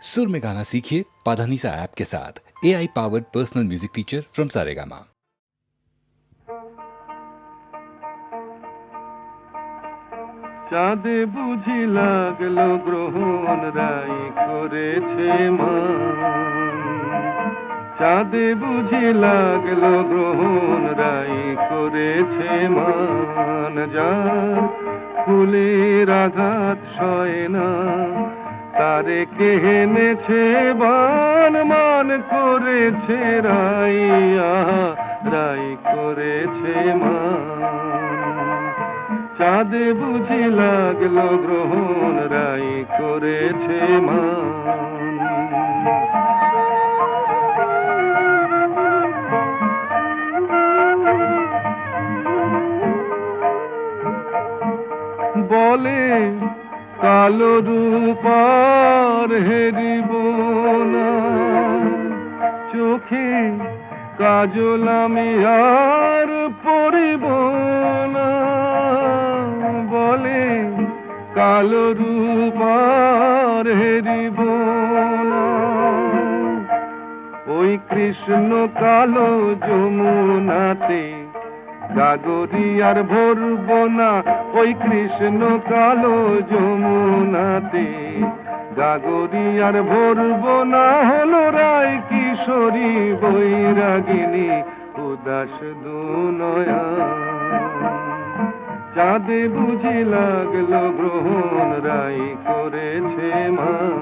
सुर में गाना सीखिए पाधानीसा ऐप के साथ। AI powered personal music teacher from Saregama. চাঁদে বুঝি লাগলো গ্রহণ রাই করেছে মান, চাঁদে বুঝি লাগলো গ্রহণ রাই করেছে মান। যার ফুলের আঘাত সয় না তারে কে এনেছে বান, মান করেছে রাই, আহা রাই করেছে মান। চাঁদে বুঝি লাগলো গ্রহণ রাই করেছে মান। বলে কালো রূপার হেরিব না, চোখে কাজল আমি আর পরিব না। বলে কালো রূপার হেরিব না, ওই কৃষ্ণ কালো যমুনাতে গাগরি আর ভরব না। ওই কৃষ্ণ কালো যমুনাতে গাগরি আর ভরব না। হলো রায় কিশোরী বৈরাগিনী উদাস দুনয়া। চাঁদে বুঝি লাগলো গ্রহণ রাই করেছে মান।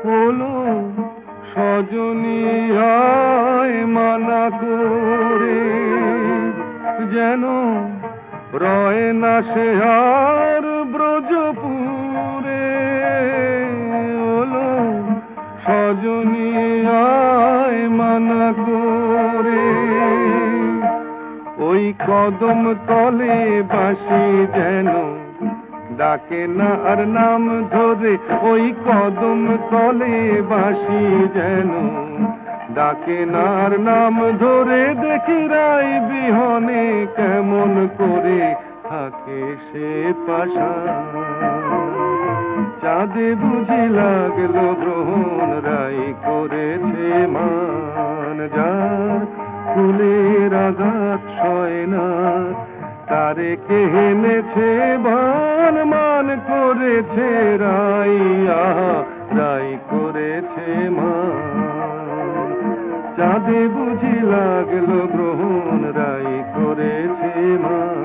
হলো সজনী আয় মানা করে, যেন রয় না সে আর ব্রজপুরে। হলো সজনী আয় মানা করে, ওই কদম তলে বাঁশি যেন ডাকে না আর নাম ধরে। ওই কদম তলে বাঁশি যেন ডাকে না আর নাম ধরে। দেখি রাই বিহনে কেমন করে থাকে সে পাশা। চাঁদে বুঝি লাগলো গ্রহণ রাই করেছে মান। যার ফুলের আঘাত সয় না তারে কে এনেছে বান, মান করেছে রাই, আহা রাই করেছে মান। চাঁদে বুঝি লাগলো গ্রহণ রাই করেছে মান।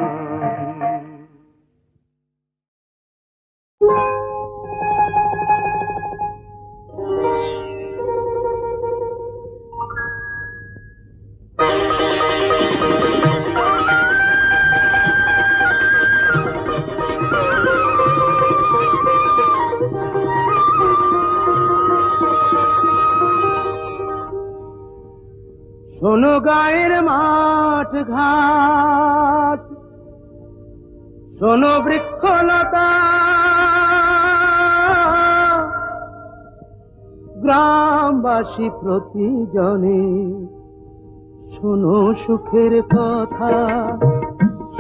শোনো গায়ের মাঠ ঘাট, শোনো বৃক্ষলতা, গ্রামবাসী প্রতিজনে শোনো সুখের কথা।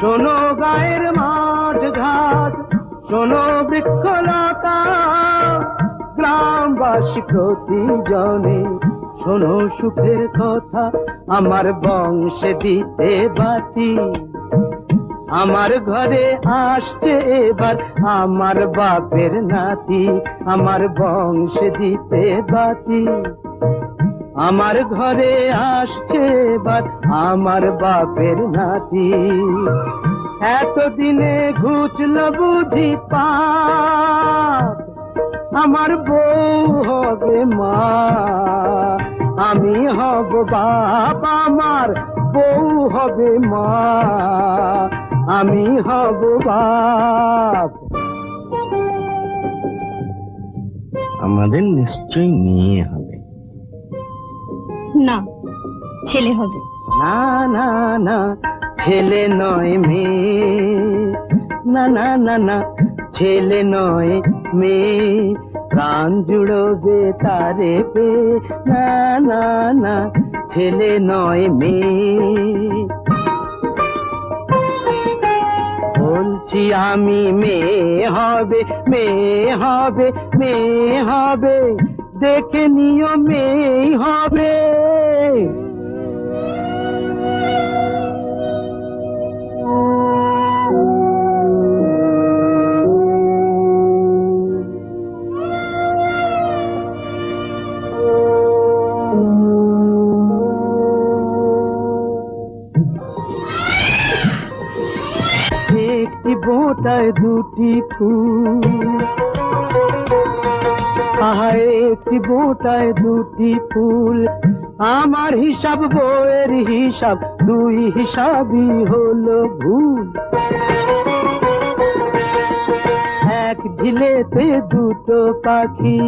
শোনো গায়ের মাঠ ঘাট, শোনো বৃক্ষলতা, গ্রামবাসী প্রতিজনে শোনো সুখের কথা। আমার বংশে দিতে বাতি, আমার ঘরে আসছে এবার আমার বাপের নাতি। আমার বংশে দিতে বাতি, আমার ঘরে আসছে এবার আমার বাপের নাতি। এতদিনে ঘুচল বুঝি পাপ, আমার বউ হবে মা, আমি হব বাপ। আমার বউ হবে মা, আমি হব বাপ। আমাদের নিশ্চয়ই মেয়ে হবে। না, ছেলে হবে। না না না, ছেলে নয় মেয়ে। না না না না, ছেলে নয় মেয়ে। প্রাণ জুড়বে তারে পে। না না না, ছেলে নয় মেয়ে। বলছি আমি মেয়ে হবে, মেয়ে হবে, মেয়ে হবে, দেখে নিও মেয়ে হবে। একটি বোঁটায় দুটি ফুল, আহা একটি বোঁটায় দুটি ফুল, আমার হিসাব বইয়ের হিসাব, দুই হিসাবই হলো ভুল। এক ঢিলেতে দুটো পাখি,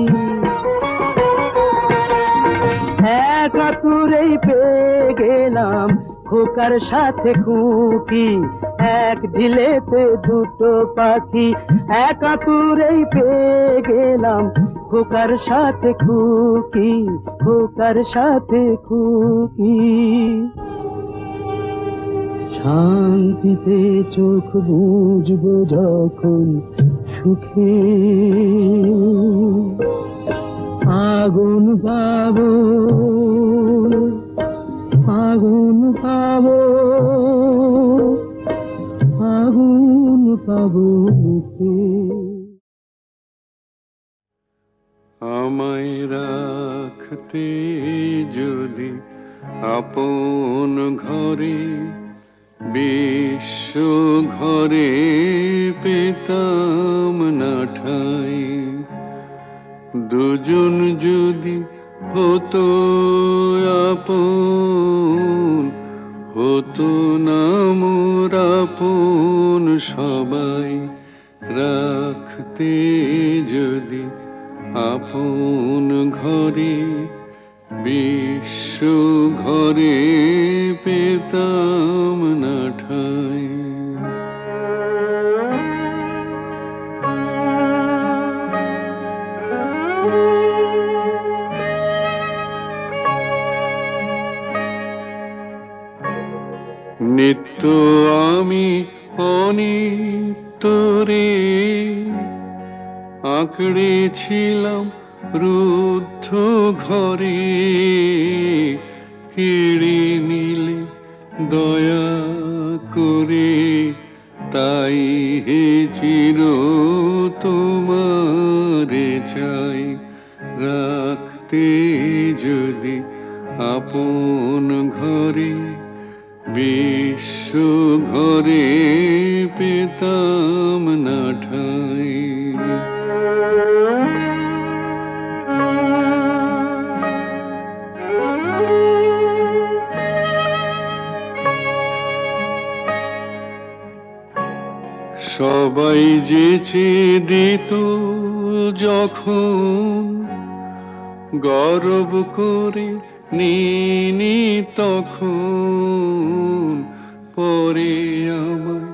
এক আতুরেই পেয়ে গেলাম খোকার সাথে খুকি। এক ঢিলেতে দুটো পাখি, এক আতুরেই পেয়ে গেলাম খোকার সাথে খুকি, খোকার সাথে খুকি। শান্তিতে চোখ বুঝবো যখন সুখে, আগুন পাবো, আগুন পাবো, আগুন পাবো মুখে। আমায় রাখতে যদি আপন ঘরে, বিশ্ব ঘরে পেতাম না ঠাই। দুজন যদি হতো আপন, হতো না মোর আপন সবাই। রাখতে যদি আপন ঘরে, বিশ্ব ঘরে পেতাম না ঠাই। নিত্য আমি অনিত্যরে আঁকড়েছিলাম রুদ্ধ ঘরে। কেড়ে নিলে দয়া করে, তাই হে চির তোমারে চাই। রাখতে যদি আপন ঘরে, বিশ্ব ঘরে পেতাম না ঠাই। সবাই যেচে দিত যখন, গর্ব করে নিনি তখন। পরে আমায়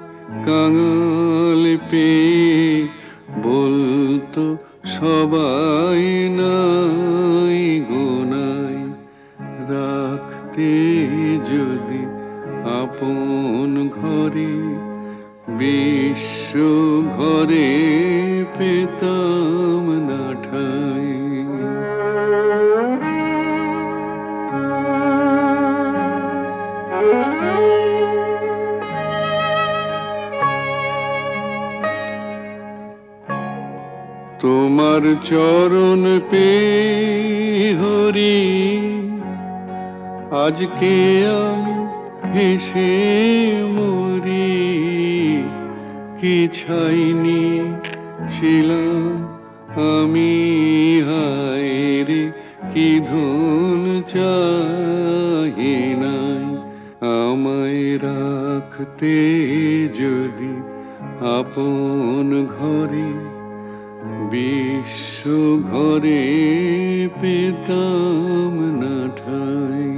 কাঙাল পেয়ে বলতো সবাই নাই গোনাই। রাখতে যদি আপন ঘরে, বিশ্ব ঘরে পেতাম না ঠাই। তোমার চরণ পেয়ে হরি, আজকে আমি হেসে মরি। কি ছাইনি ছিলাম আমি, হায় রে কি ধন চাহি নাই। আমায় রাখতে যদি আপন ঘরে, বিশ্ব ঘরে পেতাম না ঠাই।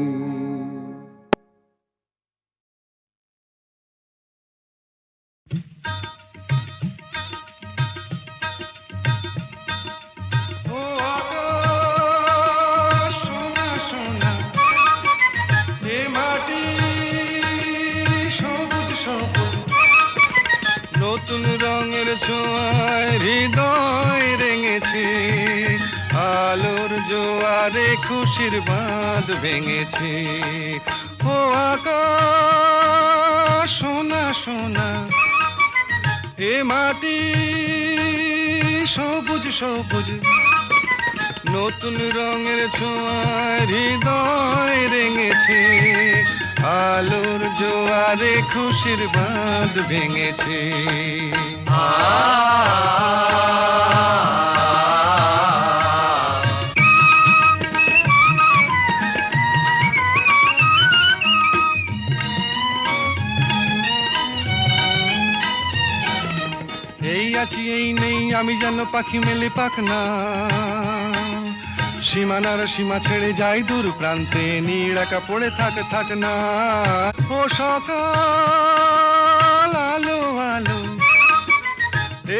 নতুন রঙের ছোঁয়ায় হৃদয় রেঙেছে, আলোর জোয়ারে খুশির বাঁধ ভেঙেছে। ও আকাশ সোনা সোনা, এ মাটি সবুজ সবুজ, নতুন রঙের ছোঁয়ায় হৃদয় রেঙেছে, আলোর জোয়ারে খুশির বাঁধ ভেঙেছে। এই আছি এই নেই আমি যেন পাখি মেলে পাখনা, সীমানার সীমা ছেড়ে যাই দূর প্রান্তে, নীড় একা পড়ে থাক না। ও সকাল আলো আলো,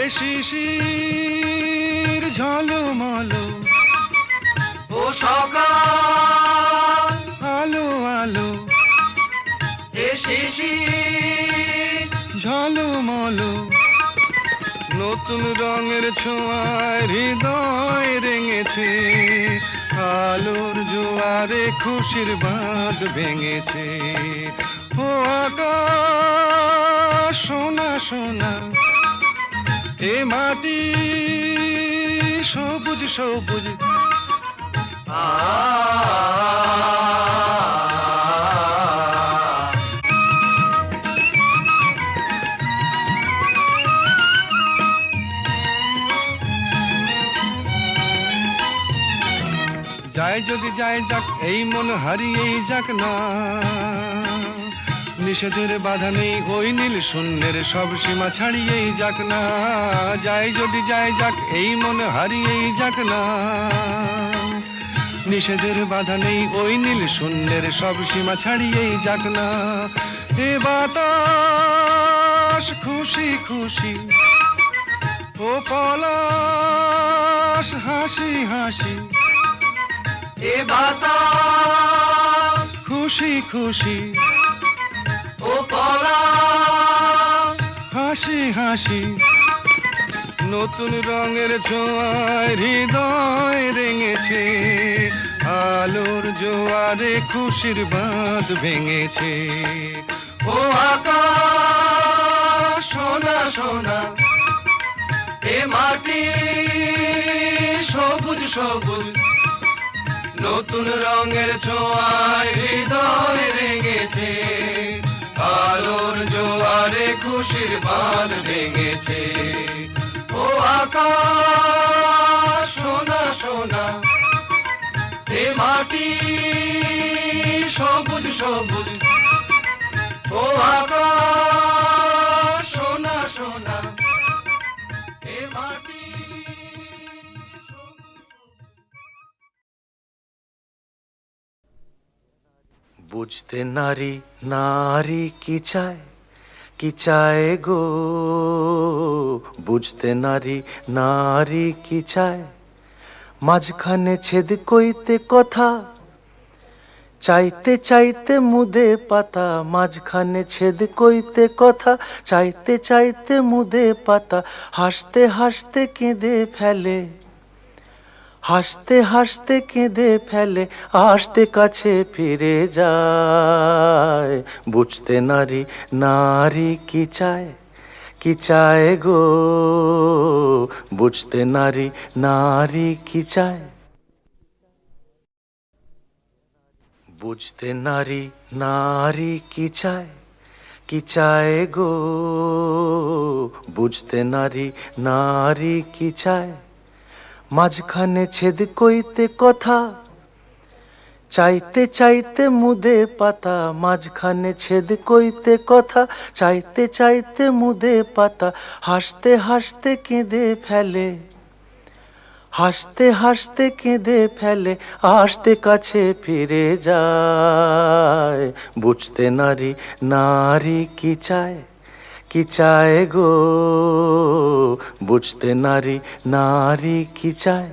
এ শিশির ঝলমলো, ও সকাল আলো আলো, এ শিশির ঝলমলো, নতুন রঙের ছোঁয়ায় হৃদয় রেঙেছে, আলোর জোয়ারে খুশির বাঁধ ভেঙেছে। ও আকাশ সোনা সোনা, এ মাটি সবুজ সবুজ, যায় যদি যায় যাক এই মন হারিয়েই যাক না, নিষেধের বাধা নেই ওই নীল শূন্যের সব সীমা ছাড়িয়েই যাক না। যায় যদি যায় যাক এই মন হারিয়েই যাক না, নিষেধের বাধা নেই ওই নীল শূন্যের সব সীমা ছাড়িয়েই যাক না। এ বাতাস খুশি খুশি, ও পলাশ হাসি হাসি, এ বাতাস খুশি খুশি, ও পলাশ হাসি হাসি, নতুন রঙের ছোঁয়ায় হৃদয় রেঙেছে, আলোর জোয়ারে খুশির বাঁধ ভেঙেছে। ও আকাশ সোনা সোনা, এ মাটি সবুজ সবুজ, নতুন রঙের ছোঁয়ায় হৃদয় রেঙেছে, আলোর জোয়ারে খুশির বাঁধ ভেঙেছে। ও আকাশ সোনা সোনা, এ মাটি সবুজ সবুজ, ও আকাশ সোনা সোনা, এ মাটি। বুঝতে নারী নারী কি চায় গো, বুঝতে নারী নারী কি চায়, মাঝখানে ছেদ কইতে কথা, চাইতে চাইতে মুদে পাতা, মাঝখানে ছেদ কইতে কথা, চাইতে চাইতে মুদে পাতা, হাসতে হাসতে কেঁদে ফেলে, হাসতে হাসতে কেঁদে ফেলে, আসতে কাছে ফিরে যায়। বুঝতে নারী নারী কি চায় গো, বুঝতে নারী নারী কি চায়। বুঝতে নারী নারী কি চায় গো, বুঝতে নারী নারী কি চায়, মাঝখানে ছেদ কইতে কথা, চাইতে চাইতে মুদে পাতা, মাঝখানে ছেদ কইতে কথা, চাইতে চাইতে মুদে পাতা, হাসতে হাসতে কেঁদে ফেলে, হাসতে হাসতে কেঁদে ফেলে, আসতে কাছে ফিরে যায়। বুঝতে নারী নারী কি চায় গো, বুঝতে নারী নারী কি চায়।